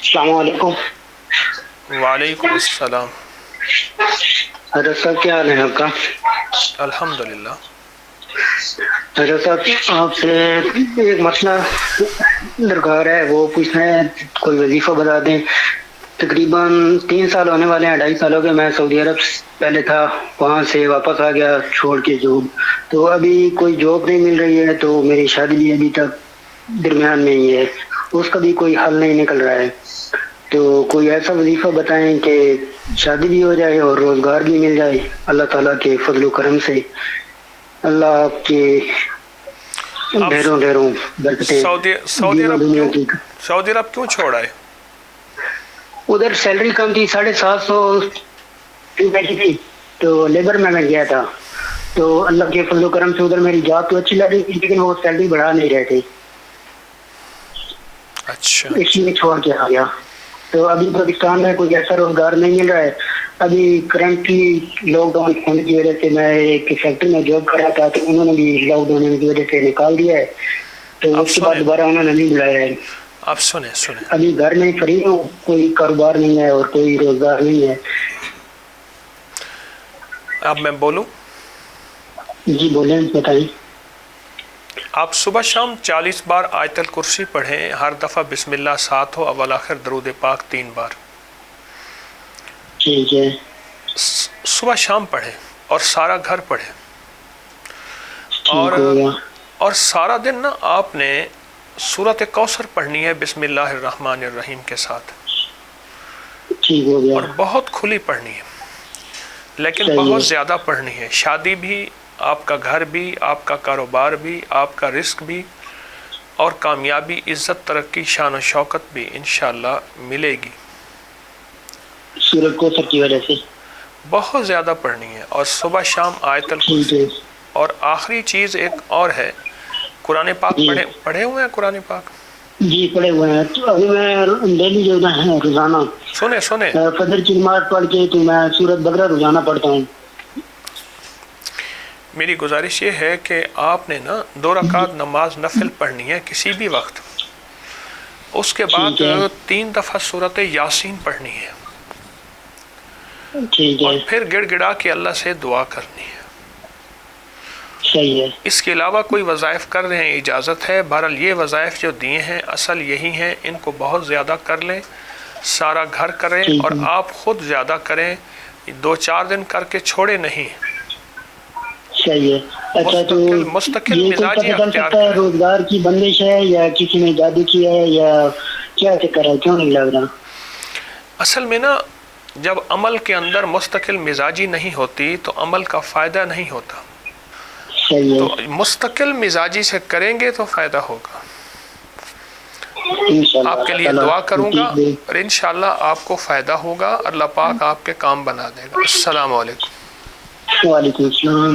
السلام علیکم۔ وعلیکم السلام۔ حضرت صاحب کیا حال ہے آپ کا؟ الحمدللہ۔ حضرت صاحب آپ سے ایک مسئلہ درکار ہے، وہ پوچھنا ہے، کوئی وظیفہ بتا دیں۔ تقریباً 3 سال ہونے والے ہیں، 2.5 سال ہو گئے، میں سعودی عرب پہلے تھا، وہاں سے واپس آ گیا چھوڑ کے جاب، تو ابھی کوئی جاب نہیں مل رہی ہے، تو میری شادی بھی ابھی تک درمیان میں ہی ہے، اس کا بھی کوئی حل نہیں نکل رہا ہے، تو کوئی ایسا وظیفہ بتائیں کہ شادی بھی ہو جائے اور روزگار بھی مل جائے اللہ تعالیٰ کے فضل و کرم سے۔ اللہ آپ کے آپ ڈھیروں ڈھیروں برکتیں سعودی دین و عرب دنیا کیوں کی۔ سعودی عرب کیوں چھوڑا ہے؟ ادھر سیلری کم تھی، 750 بیٹھی تھی، تو لیبر میں گیا تھا، تو اللہ کے فضل و کرم سے ادھر میری جاب تو اچھی لگ رہی تھی، لیکن وہ سیلری بڑھا نہیں رہے تھے، اچھا اس لیے چھوڑ کے آ گیا۔ تو ابھی پاکستان میں کوئی ایسا روزگار نہیں مل رہا ہے۔ ابھی کرنٹلی لاک ڈاؤن ہونے کی وجہ سے میں ایک فیکٹری میں جاب کر رہا تھا، تو انہوں نے بھی لاک ڈاؤن ہونے کی وجہ سے نکال دیا ہے، تو آپ اس کے بعد سنیں دوبارہ انہوں نے نہیں بلایا ہے۔ آپ سنیں ابھی گھر میں فری ہوں، کوئی کاروبار نہیں ہے اور کوئی روزگار نہیں ہے۔ اب میں بولوں؟ جی بولیں، بتائیں۔ آپ صبح شام 40 بار آیت الکرسی پڑھیں، ہر دفعہ بسم اللہ 7 ہو، اول آخر درود پاک 3 بار ٹھیک ہے، صبح شام پڑھیں، اور سارا گھر پڑھیں، ٹھیک ہو گیا، اور سارا دن نا آپ نے سورۃ کوثر پڑھنی ہے بسم اللہ الرحمن الرحیم کے ساتھ، ٹھیک ہو گیا، اور بہت کھلی پڑھنی ہے، لیکن صحیح بہت ہے، زیادہ پڑھنی ہے۔ شادی بھی، آپ کا گھر بھی، آپ کا کاروبار بھی، آپ کا رزق بھی، اور کامیابی، عزت، ترقی، شان و شوکت بھی انشاءاللہ ملے گی۔ سورج کوثر کی وجہ سے، بہت زیادہ پڑھنی ہے، اور صبح شام آیت ٹھیک الکرسی۔ ہے، اور آخری چیز ایک اور ہے، قرآن پاک جی پڑھے ہوئے ہیں قرآن پاک؟ جی پڑھے ہوئے ہیں، تو ابھی میں ڈیلی جو ہے روزانہ سنیں فجر کی نماز پڑھ کے تو میں سورۃ بقرہ روزانہ پڑھتا ہوں۔ میری گزارش یہ ہے کہ آپ نے نا 2 رکعت نماز نفل پڑھنی ہے کسی بھی وقت، اس کے بعد ٹھیک ہے، 3 دفعہ سورۃ یاسین پڑھنی ہے، ٹھیک اور ہے، پھر گڑ گڑا کے اللہ سے دعا کرنی ہے۔ صحیح ہے، اس کے علاوہ کوئی وظائف کر رہے ہیں اجازت ہے، بہرحال یہ وظائف جو دیے ہیں اصل یہی ہیں، ان کو بہت زیادہ کر لیں، سارا گھر کریں، ٹھیک اور ہے، آپ خود زیادہ کریں، 2-4 دن کر کے چھوڑے نہیں، صحیح ہے۔ اچھا، تو مستقل یہ کوئی مزاجی پتہ چل اختیار سکتا ہے کریں۔ روزگار کی بندش ہے یا کسی نے جادو کیا ہے یا کیا چکر ہے، کیوں نہیں لگ رہا؟ اصل میں نا جب عمل کے اندر مستقل مزاجی نہیں ہوتی تو عمل کا فائدہ نہیں ہوتا، صحیح تو ہے، مستقل مزاجی سے کریں گے تو فائدہ ہوگا۔ انشاءاللہ آپ کے اللہ لیے تعالیٰ دعا کروں گا، توفیق دے۔ اور انشاءاللہ آپ کو فائدہ ہوگا، اللہ پاک آپ کے کام بنا دے گا۔ السلام علیکم۔ وعلیکم السلام۔